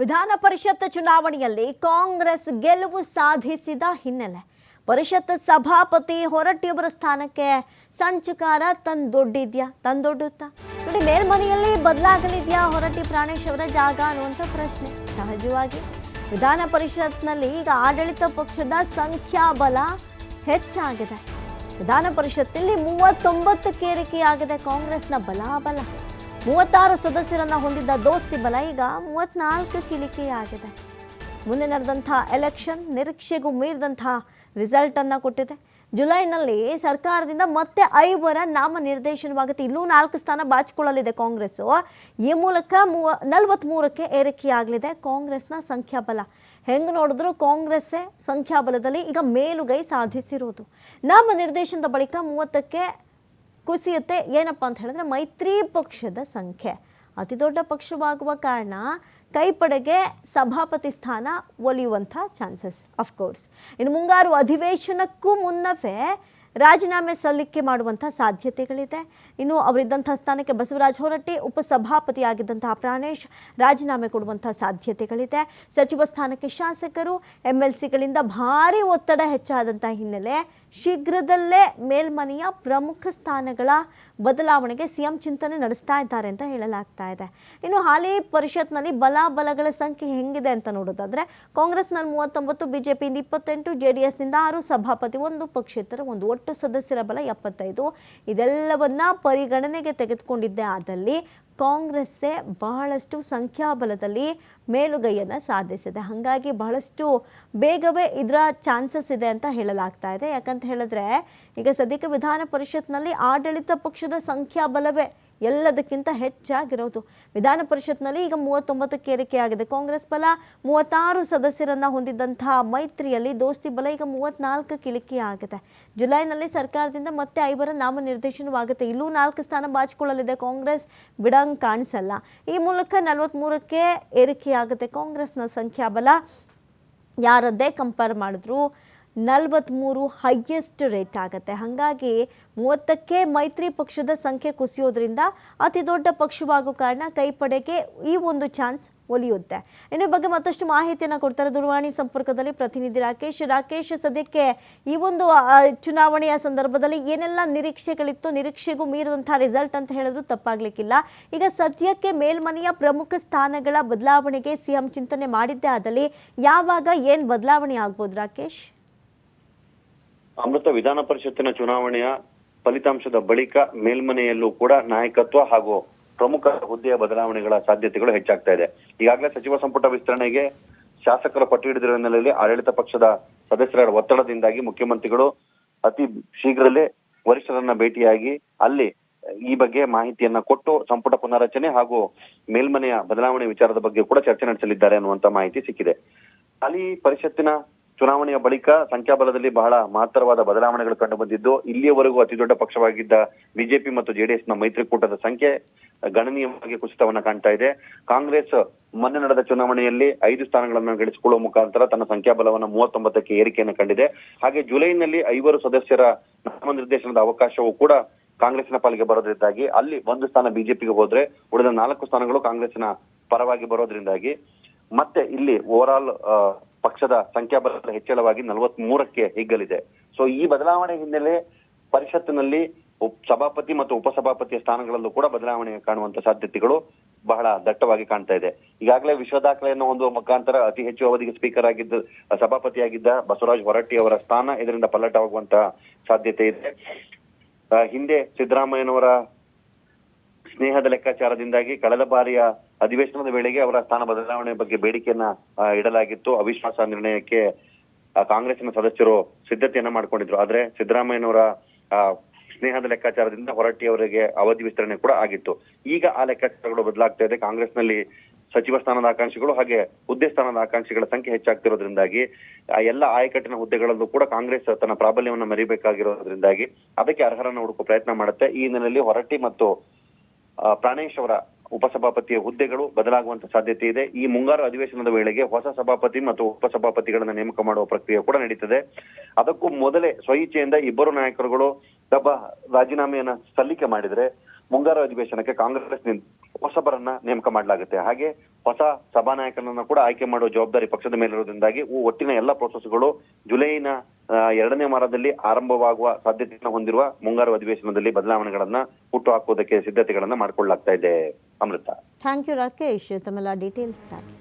ವಿಧಾನ ಪರಿಷತ್ ಚುನಾವಣೆಯಲ್ಲಿ ಕಾಂಗ್ರೆಸ್ ಗೆಲುವು ಸಾಧಿಸಿದ ಹಿನ್ನೆಲೆ ಪರಿಷತ್ ಸಭಾಪತಿ ಹೊರಟ್ಟಿಯವರ ಸ್ಥಾನಕ್ಕೆ ಸಂಚಕಾರ ತಂದೊಡ್ಡುತ್ತಾ ನೋಡಿ, ಮೇಲ್ಮನೆಯಲ್ಲಿ ಬದಲಾಗಲಿದೆಯಾ ಹೊರಟ್ಟಿ ಪ್ರಾಣೇಶ್ ಅವರ ಜಾಗ ಅನ್ನುವಂಥ ಪ್ರಶ್ನೆ. ಸಹಜವಾಗಿ ವಿಧಾನ ಪರಿಷತ್ನಲ್ಲಿ ಈಗ ಆಡಳಿತ ಪಕ್ಷದ ಸಂಖ್ಯಾಬಲ ಹೆಚ್ಚಾಗಿದೆ. ವಿಧಾನ ಪರಿಷತ್ತಲ್ಲಿ 39ಕ್ಕೆ ಏರಿಕೆಯಾಗಿದೆ ಕಾಂಗ್ರೆಸ್ನ ಬಲಾಬಲ. 36 ಸದಸ್ಯರನ್ನ ಹೊಂದಿದ್ದ ದೋಸ್ತಿ ಬಲ ಈಗ 34ಕ್ಕೆ ಇಳಿಕೆಯಾಗಿದೆ. ಮುಂದೆ ನಡೆದಂಥ ಎಲೆಕ್ಷನ್ ನಿರೀಕ್ಷೆಗೂ ಮೀರಿದಂಥ ರಿಸಲ್ಟ್ ಅನ್ನ ಕೊಟ್ಟಿದೆ. ಜುಲೈನಲ್ಲಿ ಸರ್ಕಾರದಿಂದ ಮತ್ತೆ 5 ನಾಮನಿರ್ದೇಶನವಾಗುತ್ತೆ. ಇಲ್ಲೂ 4 ಸ್ಥಾನ ಬಾಚಿಕೊಳ್ಳಲಿದೆ ಕಾಂಗ್ರೆಸ್. ಈ ಮೂಲಕ 43ಕ್ಕೆ ಏರಿಕೆಯಾಗಲಿದೆ ಕಾಂಗ್ರೆಸ್ನ ಸಂಖ್ಯಾಬಲ. ಹೆಂಗೆ ನೋಡಿದ್ರು ಕಾಂಗ್ರೆಸ್ಸೇ ಸಂಖ್ಯಾಬಲದಲ್ಲಿ ಈಗ ಮೇಲುಗೈ ಸಾಧಿಸಿರುವುದು. ನಾಮನಿರ್ದೇಶನದ ಬಳಿಕ 30ಕ್ಕೆ ಕುಸಿಯುತ್ತೆ. ಏನಪ್ಪ ಅಂತ ಹೇಳಿದ್ರೆ ಮೈತ್ರಿ ಪಕ್ಷದ ಸಂಖ್ಯೆ ಅತಿ ದೊಡ್ಡ ಪಕ್ಷವಾಗುವ ಕಾರಣ ಕೈಪಡೆಗೆ ಸಭಾಪತಿ ಸ್ಥಾನ ಒಲಿಯುವಂಥ ಚಾನ್ಸಸ್ ಅಫ್ಕೋರ್ಸ್. ಇನ್ನು ಮುಂಗಾರು ಅಧಿವೇಶನಕ್ಕೂ ಮುನ್ನವೇ ರಾಜೀನಾಮೆ ಸಲ್ಲಿಕೆ ಮಾಡುವಂಥ ಸಾಧ್ಯತೆಗಳಿದೆ. ಇನ್ನು ಅವರಿದ್ದಂಥ ಸ್ಥಾನಕ್ಕೆ ಬಸವರಾಜ ಹೊರಟ್ಟಿ, ಉಪಸಭಾಪತಿಯಾಗಿದ್ದಂತಹ ಪ್ರಾಣೇಶ್ ರಾಜೀನಾಮೆ ಕೊಡುವಂಥ ಸಾಧ್ಯತೆಗಳಿದೆ. ಸಚಿವ ಸ್ಥಾನಕ್ಕೆ ಶಾಸಕರು MLCಗಳಿಂದ ಭಾರಿ ಒತ್ತಡ ಹೆಚ್ಚಾದಂಥ ಹಿನ್ನೆಲೆ ಶೀಘ್ರದಲ್ಲೇ ಮೇಲ್ಮನೆಯ ಪ್ರಮುಖ ಸ್ಥಾನಗಳ ಬದಲಾವಣೆಗೆ CM ಚಿಂತನೆ ನಡೆಸ್ತಾ ಇದ್ದಾರೆ ಅಂತ ಹೇಳಲಾಗ್ತಾ ಇದೆ. ಇನ್ನು ಹಾಲಿ ಪರಿಷತ್ನಲ್ಲಿ ಬಲಗಳ ಸಂಖ್ಯೆ ಹೆಂಗಿದೆ ಅಂತ ನೋಡೋದಾದ್ರೆ ಕಾಂಗ್ರೆಸ್ನಲ್ಲಿ 39, ಬಿಜೆಪಿಯಿಂದ 28, JDSನಿಂದ 6, ಸಭಾಪತಿ 1, ಪಕ್ಷೇತರ 1, ಒಟ್ಟು ಸದಸ್ಯರ ಬಲ 75. ಇದೆಲ್ಲವನ್ನ ಪರಿಗಣನೆಗೆ ತೆಗೆದುಕೊಂಡಿದ್ದೇ ಆದಲ್ಲಿ ಕಾಂಗ್ರೆಸ್ಸೇ ಬಹಳಷ್ಟು ಸಂಖ್ಯಾಬಲದಲ್ಲಿ ಮೇಲುಗೈಯನ್ನು ಸಾಧಿಸಿದೆ. ಹಾಗಾಗಿ ಬಹಳಷ್ಟು ಬೇಗವೇ ಇದರ ಚಾನ್ಸಸ್ ಇದೆ ಅಂತ ಹೇಳಲಾಗ್ತಾ ಇದೆ. ಯಾಕಂತ ಹೇಳಿದ್ರೆ ಈಗ ಸದ್ಯಕ್ಕೆ ವಿಧಾನ ಪರಿಷತ್ನಲ್ಲಿ ಆಡಳಿತ ಪಕ್ಷದ ಸಂಖ್ಯಾಬಲವೇ ಎಲ್ಲದಕ್ಕಿಂತ ಹೆಚ್ಚಾಗಿರೋದು. ವಿಧಾನ ಪರಿಷತ್ನಲ್ಲಿ ಈಗ 39ಕ್ಕೆ ಏರಿಕೆಯಾಗಿದೆ ಕಾಂಗ್ರೆಸ್ ಬಲ. 36 ಸದಸ್ಯರನ್ನ ಹೊಂದಿದ್ದಂತಹ ಮೈತ್ರಿಯಲ್ಲಿ ದೋಸ್ತಿ ಬಲ ಈಗ 34ಕ್ಕೆ ಇಳಿಕೆಯಾಗಿದೆ. ಜುಲೈನಲ್ಲಿ ಸರ್ಕಾರದಿಂದ ಮತ್ತೆ 5 ನಾಮನಿರ್ದೇಶನವಾಗುತ್ತೆ. ಇಲ್ಲೂ 4 ಸ್ಥಾನ ಬಾಚಿಕೊಳ್ಳಲಿದೆ ಕಾಂಗ್ರೆಸ್, ಬಿಡಂಗ್ ಕಾಣಿಸಲ್ಲ. ಈ ಮೂಲಕ 43ಕ್ಕೆ ಏರಿಕೆಯಾಗುತ್ತೆ ಕಾಂಗ್ರೆಸ್ನ ಸಂಖ್ಯಾಬಲ. ಯಾರದ್ದೇ ಕಂಪೇರ್ ಮಾಡಿದ್ರು 43 ಹೈಯೆಸ್ಟ್ ರೇಟ್ ಆಗುತ್ತೆ. ಹಾಗಾಗಿ 30ಕ್ಕೆ ಮೈತ್ರಿ ಪಕ್ಷದ ಸಂಖ್ಯೆ ಕುಸಿಯೋದ್ರಿಂದ ಅತಿ ದೊಡ್ಡ ಪಕ್ಷವಾಗುವ ಕಾರಣ ಕೈಪಡೆಗೆ ಈ ಒಂದು ಚಾನ್ಸ್ ಒಲಿಯುತ್ತೆ. ಇನ್ನು ಬಗ್ಗೆ ಮತ್ತಷ್ಟು ಮಾಹಿತಿಯನ್ನು ಕೊಡ್ತಾರೆ ದೂರವಾಣಿ ಸಂಪರ್ಕದಲ್ಲಿ ಪ್ರತಿನಿಧಿ ರಾಕೇಶ್. ಸದ್ಯಕ್ಕೆ ಈ ಒಂದು ಚುನಾವಣೆಯ ಸಂದರ್ಭದಲ್ಲಿ ಏನೆಲ್ಲ ನಿರೀಕ್ಷೆಗಳಿತ್ತು, ನಿರೀಕ್ಷೆಗೂ ಮೀರಿದಂಥ ರಿಸಲ್ಟ್ ಅಂತ ಹೇಳಿದ್ರು ತಪ್ಪಾಗ್ಲಿಕ್ಕಿಲ್ಲ. ಈಗ ಸದ್ಯಕ್ಕೆ ಮೇಲ್ಮನೆಯ ಪ್ರಮುಖ ಸ್ಥಾನಗಳ ಬದಲಾವಣೆಗೆ CM ಚಿಂತನೆ ಮಾಡಿದ್ದೇ ಆದಲ್ಲಿ ಯಾವಾಗ ಏನ್ ಬದಲಾವಣೆ ಆಗ್ಬೋದು ರಾಕೇಶ್? ಅಮೃತ, ವಿಧಾನ ಪರಿಷತ್ತಿನ ಚುನಾವಣೆಯ ಫಲಿತಾಂಶದ ಬಳಿಕ ಮೇಲ್ಮನೆಯಲ್ಲೂ ಕೂಡ ನಾಯಕತ್ವ ಹಾಗೂ ಪ್ರಮುಖ ಹುದ್ದೆಯ ಬದಲಾವಣೆಗಳ ಸಾಧ್ಯತೆಗಳು ಹೆಚ್ಚಾಗ್ತಾ ಇದೆ. ಈಗಾಗಲೇ ಸಚಿವ ಸಂಪುಟ ವಿಸ್ತರಣೆಗೆ ಶಾಸಕರ ಪಟ್ಟು ಹಿಡಿದಿರುವ ಹಿನ್ನೆಲೆಯಲ್ಲಿ ಆಡಳಿತ ಪಕ್ಷದ ಸದಸ್ಯರ ಒತ್ತಡದಿಂದಾಗಿ ಮುಖ್ಯಮಂತ್ರಿಗಳು ಅತಿ ಶೀಘ್ರದಲ್ಲೇ ವರಿಷ್ಠರನ್ನ ಭೇಟಿಯಾಗಿ ಅಲ್ಲಿ ಈ ಬಗ್ಗೆ ಮಾಹಿತಿಯನ್ನ ಕೊಟ್ಟು ಸಂಪುಟ ಪುನರಚನೆ ಹಾಗೂ ಮೇಲ್ಮನೆಯ ಬದಲಾವಣೆ ವಿಚಾರದ ಬಗ್ಗೆ ಕೂಡ ಚರ್ಚೆ ನಡೆಸಲಿದ್ದಾರೆ ಅನ್ನುವಂತ ಮಾಹಿತಿ ಸಿಕ್ಕಿದೆ. ಅಲ್ಲಿ ಪರಿಷತ್ತಿನ ಚುನಾವಣೆಯ ಬಳಿಕ ಸಂಖ್ಯಾಬಲದಲ್ಲಿ ಬಹಳ ಮಹತ್ತರವಾದ ಬದಲಾವಣೆಗಳು ಕಂಡು ಬಂದಿದ್ದು, ಇಲ್ಲಿಯವರೆಗೂ ಅತಿ ದೊಡ್ಡ ಪಕ್ಷವಾಗಿದ್ದ ಬಿಜೆಪಿ ಮತ್ತು JDSನ ಮೈತ್ರಿಕೂಟದ ಸಂಖ್ಯೆ ಗಣನೀಯವಾಗಿ ಕುಸಿತವನ್ನ ಕಾಣ್ತಾ ಇದೆ. ಕಾಂಗ್ರೆಸ್ ಮೊನ್ನೆ ನಡೆದ ಚುನಾವಣೆಯಲ್ಲಿ 5 ಸ್ಥಾನಗಳನ್ನು ಗಳಿಸಿಕೊಳ್ಳುವ ಮುಖಾಂತರ ತನ್ನ ಸಂಖ್ಯಾಬಲವನ್ನು 39ಕ್ಕೆ ಏರಿಕೆಯನ್ನು ಕಂಡಿದೆ. ಹಾಗೆ ಜುಲೈನಲ್ಲಿ 5 ಸದಸ್ಯರ ನಾಮನಿರ್ದೇಶನದ ಅವಕಾಶವೂ ಕೂಡ ಕಾಂಗ್ರೆಸ್ನ ಪಾಲಿಗೆ ಬರೋದ್ರಿಂದಾಗಿ ಅಲ್ಲಿ 1 ಸ್ಥಾನ ಬಿಜೆಪಿಗೆ ಹೋದ್ರೆ ಉಳಿದ 4 ಸ್ಥಾನಗಳು ಕಾಂಗ್ರೆಸ್ನ ಪರವಾಗಿ ಬರೋದ್ರಿಂದಾಗಿ ಮತ್ತೆ ಇಲ್ಲಿ ಓವರ್ ಆಲ್ ಪಕ್ಷದ ಸಂಖ್ಯಾಬಲ ಹೆಚ್ಚಳವಾಗಿ 43ಕ್ಕೆ ಹಿಗ್ಗಲಿದೆ. ಸೊ ಈ ಬದಲಾವಣೆ ಹಿನ್ನೆಲೆ ಪರಿಷತ್ತಿನಲ್ಲಿ ಸಭಾಪತಿ ಮತ್ತು ಉಪಸಭಾಪತಿಯ ಸ್ಥಾನಗಳಲ್ಲೂ ಕೂಡ ಬದಲಾವಣೆ ಕಾಣುವಂತ ಸಾಧ್ಯತೆಗಳು ಬಹಳ ದಟ್ಟವಾಗಿ ಕಾಣ್ತಾ ಇದೆ. ಈಗಾಗಲೇ ವಿಶ್ವ ದಾಖಲೆಯನ್ನು ಹೊಂದುವ ಮುಖಾಂತರ ಅತಿ ಹೆಚ್ಚು ಅವಧಿಗೆ ಸ್ಪೀಕರ್ ಆಗಿದ್ದ ಸಭಾಪತಿಯಾಗಿದ್ದ ಬಸವರಾಜ ಹೊರಟ್ಟಿ ಅವರ ಸ್ಥಾನ ಇದರಿಂದ ಪಲ್ಲಟವಾಗುವಂತಹ ಸಾಧ್ಯತೆ ಇದೆ. ಹಿಂದೆ ಸಿದ್ದರಾಮಯ್ಯನವರ ಸ್ನೇಹದ ಲೆಕ್ಕಾಚಾರದಿಂದಾಗಿ ಕಳೆದ ಬಾರಿಯ ಅಧಿವೇಶನದ ವೇಳೆಗೆ ಅವರ ಸ್ಥಾನ ಬದಲಾವಣೆ ಬಗ್ಗೆ ಬೇಡಿಕೆಯನ್ನ ಇಡಲಾಗಿತ್ತು. ಅವಿಶ್ವಾಸ ನಿರ್ಣಯಕ್ಕೆ ಕಾಂಗ್ರೆಸ್ನ ಸದಸ್ಯರು ಸಿದ್ಧತೆಯನ್ನ ಮಾಡ್ಕೊಂಡಿದ್ರು. ಆದ್ರೆ ಸಿದ್ದರಾಮಯ್ಯನವರ ಸ್ನೇಹದ ಲೆಕ್ಕಾಚಾರದಿಂದ ಹೊರಟ್ಟಿ ಅವರಿಗೆ ಅವಧಿ ವಿಸ್ತರಣೆ ಕೂಡ ಆಗಿತ್ತು. ಈಗ ಆ ಲೆಕ್ಕಾಚಾರಗಳು ಬದಲಾಗ್ತಾ ಇದೆ. ಕಾಂಗ್ರೆಸ್ನಲ್ಲಿ ಸಚಿವ ಸ್ಥಾನದ ಆಕಾಂಕ್ಷಿಗಳು ಹಾಗೆ ಹುದ್ದೆ ಸ್ಥಾನದ ಆಕಾಂಕ್ಷಿಗಳ ಸಂಖ್ಯೆ ಹೆಚ್ಚಾಗ್ತಿರೋದ್ರಿಂದಾಗಿ ಎಲ್ಲ ಆಯಕಟ್ಟಿನ ಹುದ್ದೆಗಳಲ್ಲೂ ಕೂಡ ಕಾಂಗ್ರೆಸ್ ತನ್ನ ಪ್ರಾಬಲ್ಯವನ್ನ ಮೆರಿಬೇಕಾಗಿರೋದ್ರಿಂದಾಗಿ ಅದಕ್ಕೆ ಅರ್ಹರನ್ನ ಹುಡುಕುವ ಪ್ರಯತ್ನ ಮಾಡುತ್ತೆ. ಈ ಹಿನ್ನೆಲೆಯಲ್ಲಿ ಹೊರಟ್ಟಿ ಮತ್ತು ಪ್ರಾಣೇಶ್ ಅವರ ಉಪಸಭಾಪತಿಯ ಹುದ್ದೆಗಳು ಬದಲಾಗುವಂತ ಸಾಧ್ಯತೆ ಇದೆ. ಈ ಮುಂಗಾರು ಅಧಿವೇಶನದ ವೇಳೆಗೆ ಹೊಸ ಸಭಾಪತಿ ಮತ್ತು ಉಪಸಭಾಪತಿಗಳನ್ನ ನೇಮಕ ಮಾಡುವ ಪ್ರಕ್ರಿಯೆ ಕೂಡ ನಡೀತದೆ. ಅದಕ್ಕೂ ಮೊದಲೇ ಸ್ವಇಚ್ಛೆಯಿಂದ 2 ನಾಯಕರುಗಳು ರಾಜೀನಾಮೆಯನ್ನ ಸಲ್ಲಿಕೆ ಮಾಡಿದ್ರೆ ಮುಂಗಾರು ಅಧಿವೇಶನಕ್ಕೆ ಕಾಂಗ್ರೆಸ್ ಹೊಸಬರನ್ನ ನೇಮಕ ಮಾಡಲಾಗುತ್ತೆ. ಹಾಗೆ ಹೊಸ ಸಭಾನಾಯಕನನ್ನ ಕೂಡ ಆಯ್ಕೆ ಮಾಡುವ ಜವಾಬ್ದಾರಿ ಪಕ್ಷದ ಮೇಲಿರೋದ್ರಿಂದಾಗಿ ಒಟ್ಟಿನ ಎಲ್ಲ ಪ್ರೋಸೆಸ್ಗಳು ಜುಲೈನ 2ನೇ ವಾರದಲ್ಲಿ ಆರಂಭವಾಗುವ ಸಾಧ್ಯತೆಯನ್ನು ಹೊಂದಿರುವ ಮುಂಗಾರು ಅಧಿವೇಶನದಲ್ಲಿ ಬದಲಾವಣೆಗಳನ್ನ ಹುಟ್ಟುಹಾಕುವುದಕ್ಕೆ ಸಿದ್ಧತೆಗಳನ್ನ ಮಾಡಿಕೊಳ್ಳಲಾಗ್ತಾ ಇದೆ. ಅಮೃತ. ಥ್ಯಾಂಕ್ ಯು ರಾಕೇಶ್ ತಮ್ಮೆಲ್ಲ ಡೀಟೇಲ್ಸ್ಗಾಗಿ.